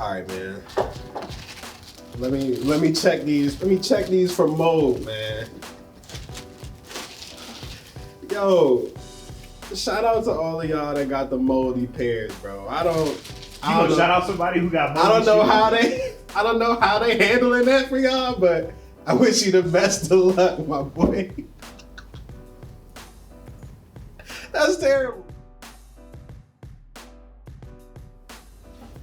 All right, man. Let me check these. Let me check these for mold, man. Yo, shout out to all of y'all that got the moldy pairs, bro. I don't know. Shout out somebody who got moldy I don't know shoes. how they handling that for y'all, but I wish you the best of luck, my boy. That's terrible.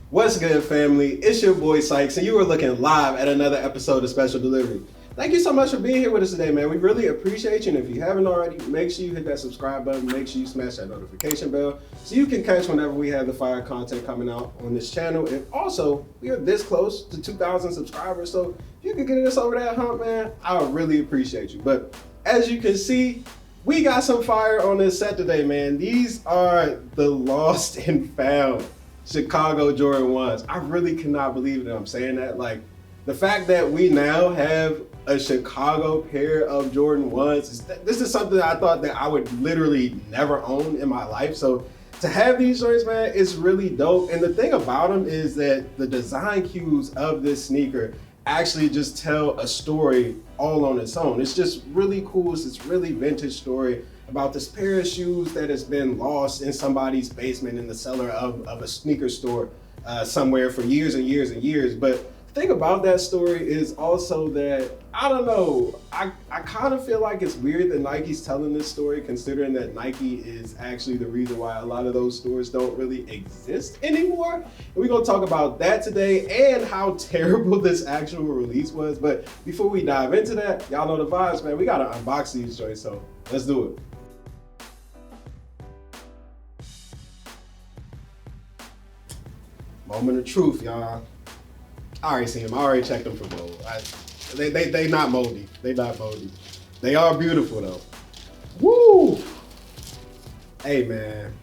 What's good, family? It's your boy Sykes, and you are looking live at another episode of Special Delivery. Thank you so much for being here with us today, man. We really appreciate you, and if you haven't already, make sure you hit that subscribe button, make sure you smash that notification bell so you can catch whenever we have the fire content coming out on this channel. And also, we are this close to 2,000 subscribers, so if you can get us over that hump, man, I would really appreciate you. But as you can see, we got some fire on this set today, man. These are the lost and found Chicago Jordan 1s. I really cannot believe that I'm saying that. Like, the fact that we now have a Chicago pair of Jordan 1s, this is something that I thought that I would literally never own in my life. So to have these joints, man, it's really dope. And the thing about them is that the design cues of this sneaker actually just tell a story all on its own. It's just really cool. It's this really vintage story about this pair of shoes that has been lost in somebody's basement in the cellar of a sneaker store somewhere for years and years and years. But the thing about that story is also that, I don't know, I kind of feel like it's weird that Nike's telling this story, considering that Nike is actually the reason why a lot of those stores don't really exist anymore. And we're gonna talk about that today and how terrible this actual release was. But before we dive into that, y'all know the vibes, man. We gotta unbox these joints, so let's do it. Moment of truth, y'all. I already seen them. I already checked them for mold. They not moldy. They not moldy. They are beautiful though. Woo! Hey, man.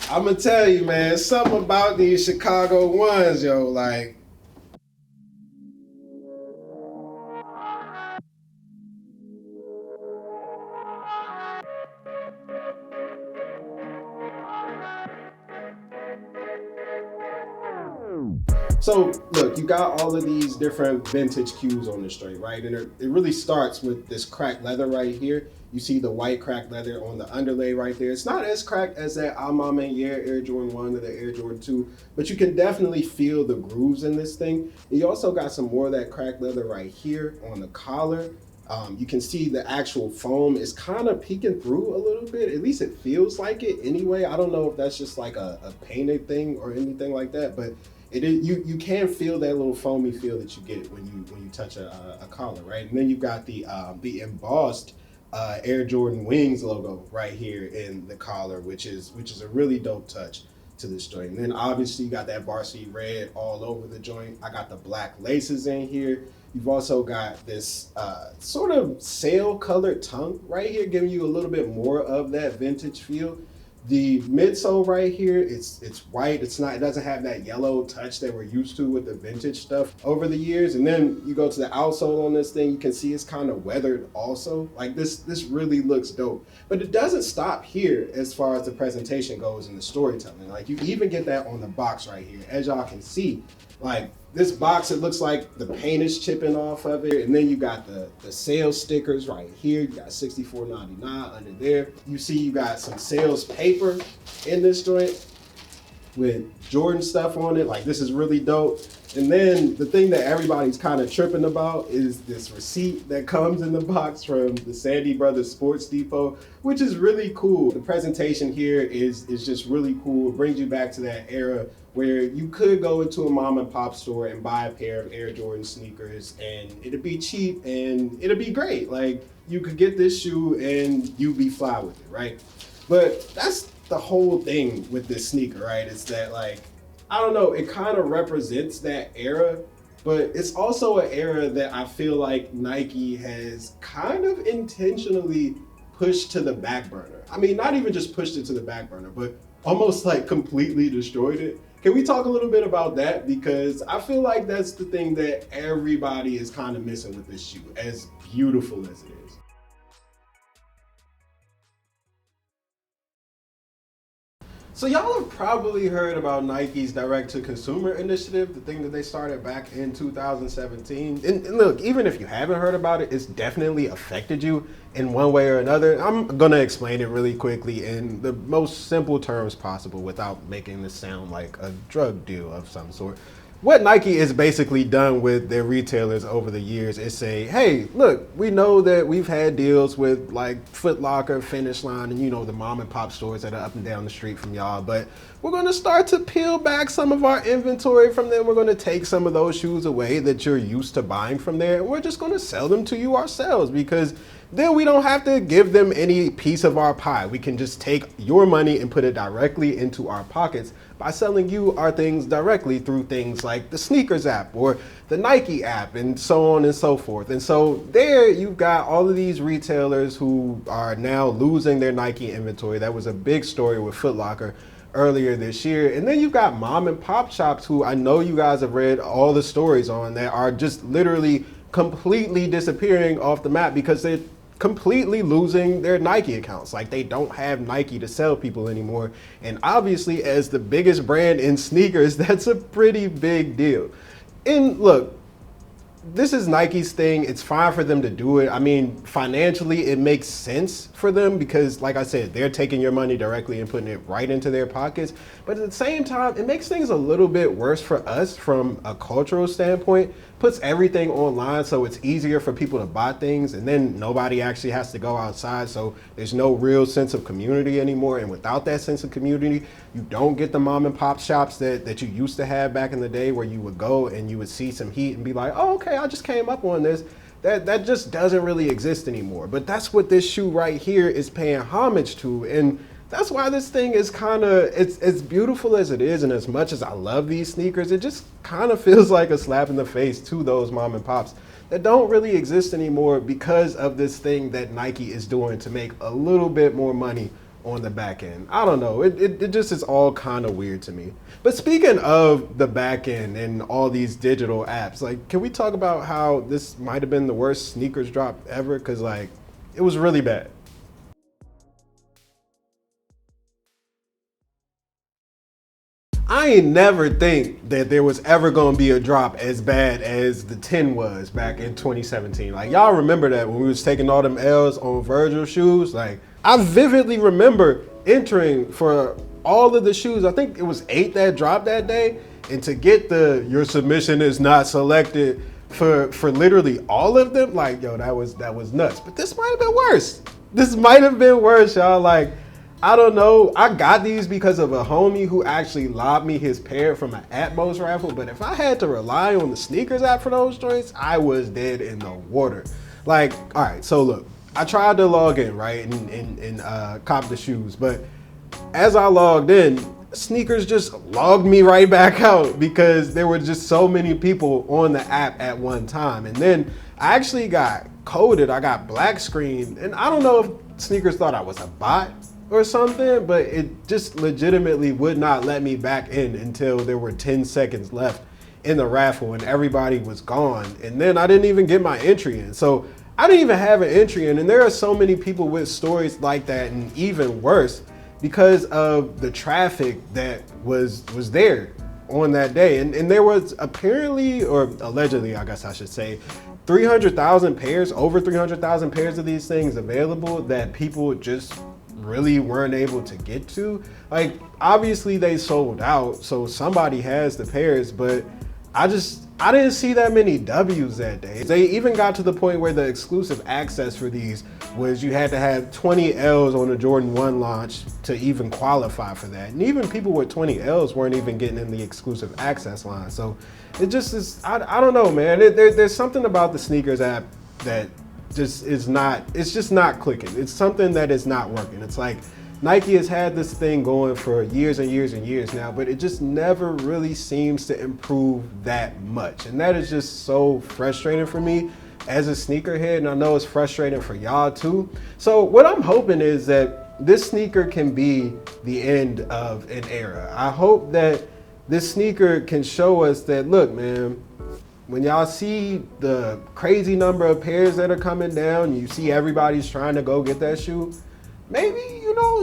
I'm gonna tell you, man, something about these Chicago 1s, yo. Like, so look, you got all of these different vintage cues on the straight, right? And it really starts with this cracked leather right here. You see the white cracked leather on the underlay right there. It's not as cracked as that A Ma Maniére Air Jordan 1 or the Air Jordan 2, but you can definitely feel the grooves in this thing. And you also got some more of that cracked leather right here on the collar. You can see the actual foam is kind of peeking through a little bit. At least it feels like it anyway. I don't know if that's just like a painted thing or anything like that, but it is, you can feel that little foamy feel that you get when you touch a collar, right? And then you've got the embossed Air Jordan Wings logo right here in the collar, which is a really dope touch to this joint. And then obviously you got that varsity red all over the joint. I got the black laces in here. You've also got this sort of sail colored tongue right here, giving you a little bit more of that vintage feel. The midsole right here, it's white. It doesn't have that yellow touch that we're used to with the vintage stuff over the years. And then you go to the outsole on this thing, you can see it's kind of weathered also. Like this really looks dope. But it doesn't stop here as far as the presentation goes and the storytelling. Like you even get that on the box right here. As y'all can see, like this box, it looks like the paint is chipping off of it. And then you got the sales stickers right here. You got $64.99 under there. You see you got some sales paper in this joint with Jordan stuff on it. Like, this is really dope. And then the thing that everybody's kind of tripping about is this receipt that comes in the box from the Sandy Brothers Sports Depot, which is really cool. The presentation here is just really cool. It brings you back to that era where you could go into a mom and pop store and buy a pair of Air Jordan sneakers and it'd be cheap and it'd be great. Like, you could get this shoe and you'd be fly with it, right? But that's the whole thing with this sneaker, right? It's that, like, I don't know, it kind of represents that era, but it's also an era that I feel like Nike has kind of intentionally pushed to the back burner. I mean, not even just pushed it to the back burner, but almost like completely destroyed it. Can we talk a little bit about that? Because I feel like that's the thing that everybody is kind of missing with this shoe, as beautiful as it is. So y'all have probably heard about Nike's direct-to-consumer initiative, the thing that they started back in 2017. And look, even if you haven't heard about it, it's definitely affected you in one way or another. I'm gonna explain it really quickly in the most simple terms possible without making this sound like a drug deal of some sort. What Nike is basically done with their retailers over the years is say, hey, look, we know that we've had deals with like Foot Locker, Finish Line, and the mom and pop stores that are up and down the street from y'all, but we're going to start to peel back some of our inventory from them. We're going to take some of those shoes away that you're used to buying from there, and we're just going to sell them to you ourselves, because then we don't have to give them any piece of our pie. We can just take your money and put it directly into our pockets by selling you our things directly through things like the sneakers app or the Nike app and so on and so forth. And so there you've got all of these retailers who are now losing their Nike inventory. That was a big story with Foot Locker earlier this year. And then you've got mom and pop shops who I know you guys have read all the stories on that are just literally completely disappearing off the map because they're completely losing their Nike accounts. Like, they don't have Nike to sell people anymore. And obviously, as the biggest brand in sneakers, that's a pretty big deal. And look, this is Nike's thing. It's fine for them to do it. I mean, financially, it makes sense for them because, like I said, they're taking your money directly and putting it right into their pockets. But at the same time, it makes things a little bit worse for us from a cultural standpoint. Puts everything online so it's easier for people to buy things, and then nobody actually has to go outside, so there's no real sense of community anymore. And without that sense of community, you don't get the mom and pop shops that you used to have back in the day, where you would go and you would see some heat and be like, oh, okay, I just came up on this. That just doesn't really exist anymore. But that's what this shoe right here is paying homage to. And that's why this thing is kind of, it's as beautiful as it is, and as much as I love these sneakers, it just kind of feels like a slap in the face to those mom and pops that don't really exist anymore because of this thing that Nike is doing to make a little bit more money on the back end. I don't know, it just is all kind of weird to me. But speaking of the back end and all these digital apps, like, can we talk about how this might have been the worst sneakers drop ever? Because, like, it was really bad. I ain't never think that there was ever gonna be a drop as bad as the 10 was back in 2017. Like, y'all remember that when we was taking all them L's on Virgil shoes? Like, I vividly remember entering for all of the shoes. I think it was 8 that dropped that day. And to get the your submission is not selected for literally all of them, like, yo, that was nuts. But this might have been worse. This might have been worse, y'all. Like, I don't know. I got these because of a homie who actually lobbed me his pair from an Atmos raffle. But if I had to rely on the sneakers app for those joints, I was dead in the water. Like, all right, so look, I tried to log in, right, and cop the shoes. But as I logged in, sneakers just logged me right back out because there were just so many people on the app at one time. And then I actually got coded. I got black screened. And I don't know if sneakers thought I was a bot or something, but it just legitimately would not let me back in until there were 10 seconds left in the raffle and everybody was gone. And then I didn't even get my entry in. So I didn't even have an entry in. And there are so many people with stories like that, and even worse, because of the traffic that was there on that day. And there was apparently, or allegedly, I guess I should say, 300,000 pairs, over 300,000 pairs of these things available that people just really weren't able to get to. Like, obviously they sold out, so somebody has the pairs, but I didn't see that many W's that day. They even got to the point where the exclusive access for these was you had to have 20 L's on the Jordan 1 launch to even qualify for that. And even people with 20 L's weren't even getting in the exclusive access line. So it just is, I don't know, man. There's something about the sneakers app that just is not, it's just not clicking. It's something that is not working. It's like Nike has had this thing going for years and years and years now, but it just never really seems to improve that much. And that is just so frustrating for me as a sneakerhead, and I know it's frustrating for y'all too. So what I'm hoping is that this sneaker can be the end of an era. I hope that this sneaker can show us that, look, man, when y'all see the crazy number of pairs that are coming down, you see everybody's trying to go get that shoe, maybe,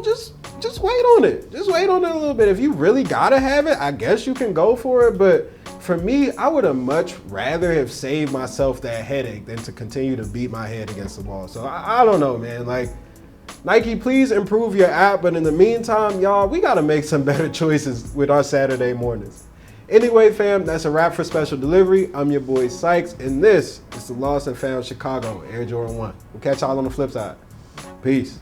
just just wait on it. Just wait on it a little bit. If you really gotta have it, I guess you can go for it. But for me, I would have much rather have saved myself that headache than to continue to beat my head against the wall. So I don't know, man. Like, Nike, please improve your app. But in the meantime, y'all, we gotta make some better choices with our Saturday mornings. Anyway, fam, that's a wrap for Special Delivery. I'm your boy Sykes, and this is the Lost and Found Chicago Air Jordan 1. We'll catch y'all on the flip side. Peace.